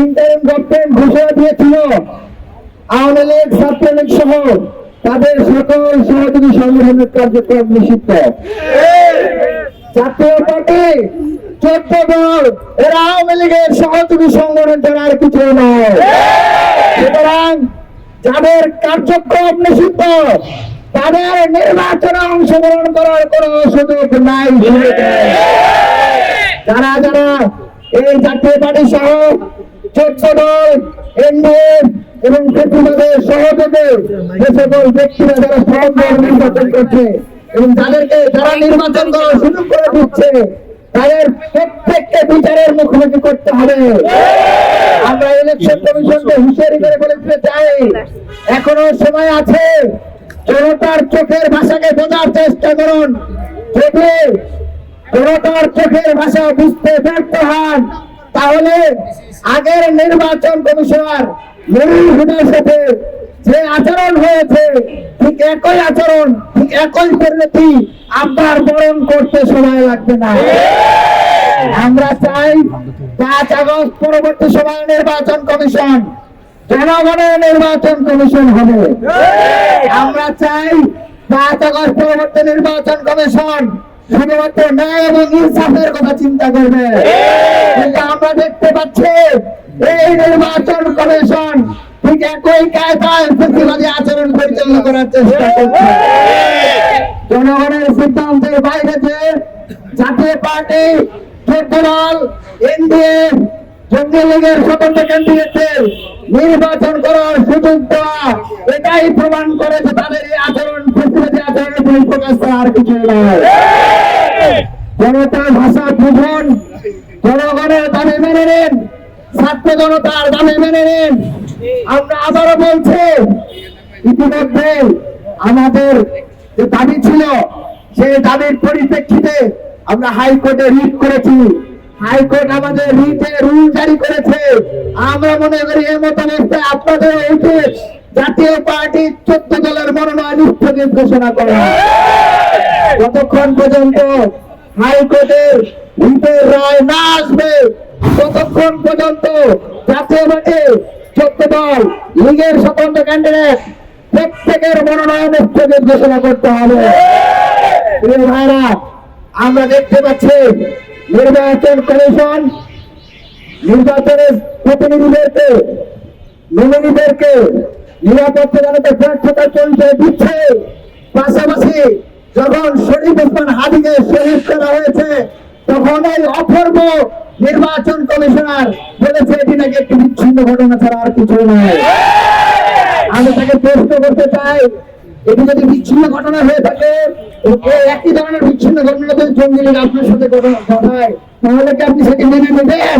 Interim government ঘোষণা দিয়েছিল আওয়ামী লীগ ছাত্রলীগ সহ তাদের সকল সহযোগী সংগঠনের কার্যক্রম নিষিদ্ধ। জাতীয় পার্টি 14 দল এরা আওয়ামী লীগের সহযোগী সংগঠন ছাড়া আর কিছু নয়। সুতরাং যাদের কার্যক্রম নিষিদ্ধ তাদের নির্বাচনে অংশগ্রহণ করার কোন সুযোগ নাই। যারা যারা এই জাতীয় পার্টি সহ 14 দল এনডিএ এবং ফেসিবাদের সহযোগে যে সকল ব্যক্তিরা যারা সহযোগ নির্বাচন করছে এবং যাদেরকে যারা নির্বাচন করার সুযোগ করে দিচ্ছে তাদের প্রত্যেককে বিচারের মুখোমুখি করতে হবে। আমরা ইলেকশন কমিশনকে হুঁশিয়ারি করে বলতে চাই, এখনো সময় আছে, জনতার চোখের ভাষাকে বোঝার চেষ্টা করুন। যদি জনতার চোখের ভাষা বুঝতে ব্যর্থ হন তাহলে আগের নির্বাচন কমিশনার মনির হুদার সাথে যে আচরণ হয়েছে ঠিক একই আচরণ, ঠিক একই পরিণতি আপনার বরণ করতে সময় লাগবে না। আমরা চাই 5 আগস্ট পরবর্তী সময় নির্বাচন কমিশন জনগণের নির্বাচন কমিশন হবে। আমরা চাই 5 আগস্ট পরবর্তী নির্বাচন কমিশন শুধুমাত্র ন্যায় এবং ইনসাফের কথা চিন্তা করবে। কিন্তু আমরা দেখতে পাচ্ছি এই নির্বাচন কমিশন ঠিক একই কায়দায় ফ্যাসিবাদী আচরণ পরিচালনা করার চেষ্টা করছে। জনগণের সিদ্ধান্তের বাইরে যে জাতীয় পার্টি 14 দল এনডিএ জঙ্গি লীগের স্বতন্ত্র ক্যান্ডিডেটদের নির্বাচন করার সুযোগ দেওয়া এটাই প্রমাণ করে যে তাদের এই আচরণ ফ্যাসিবাদী আচরণের বহিঃপ্রকাশ ছাড়া আর কিছু নয়। জনতার ভাষা বুঝুন, জনগণের দাবি মেনে নিন, ছাত্র জনতার দাবি মেনে নিন। আমরা আবারও বলছি, ইতিমধ্যে আমাদের যে দাবি ছিল সেই দাবির পরিপ্রেক্ষিতে আমরা হাইকোর্টে রিট করেছি। হাইকোর্ট আমাদের রিটে রুল জারি করেছে। আমরা মনে করি এ মতামতে আপনাদের উচিত জাতীয় পার্টি 14 দলের মনোনয়ন স্থগিত ঘোষণা করা। যতক্ষণ পর্যন্ত হাইকোর্টের রিটের রায় না আসবে ততক্ষণ পর্যন্ত জাতীয় পার্টি 14 দল লীগের স্বতন্ত্র ক্যান্ডিডেট প্রত্যেকের মনোনয়ন স্থগিত ঘোষণা করতে হবে। প্রিয় ভাইরা, আমরা দেখতে পাচ্ছি নির্বাচন কমিশন নির্বাচনের প্রতিনিধিদেরকে নমিনিদেরকে নিরাপত্তাজনিত ব্যর্থতার পরিচয় দিচ্ছে। পাশাপাশি যখন শরীফ ওসমান হাদিকে শহীদ করা হয়েছে তখন এই অপূর্ব নির্বাচন কমিশনার বলেছে এটি নাকি একটি বিচ্ছিন্ন ঘটনা ছাড়া আর কিছু নয়। আমি তাকে প্রশ্ন করতে চাই, এটি যদি বিচ্ছিন্ন ঘটনা হয়ে থাকে, একই ধরনের বিচ্ছিন্ন ঘটনা যদি জঙ্গি লীগ আপনার সাথে ঘটায় তাহলে কি আপনি সেটি মেনে নেবেন?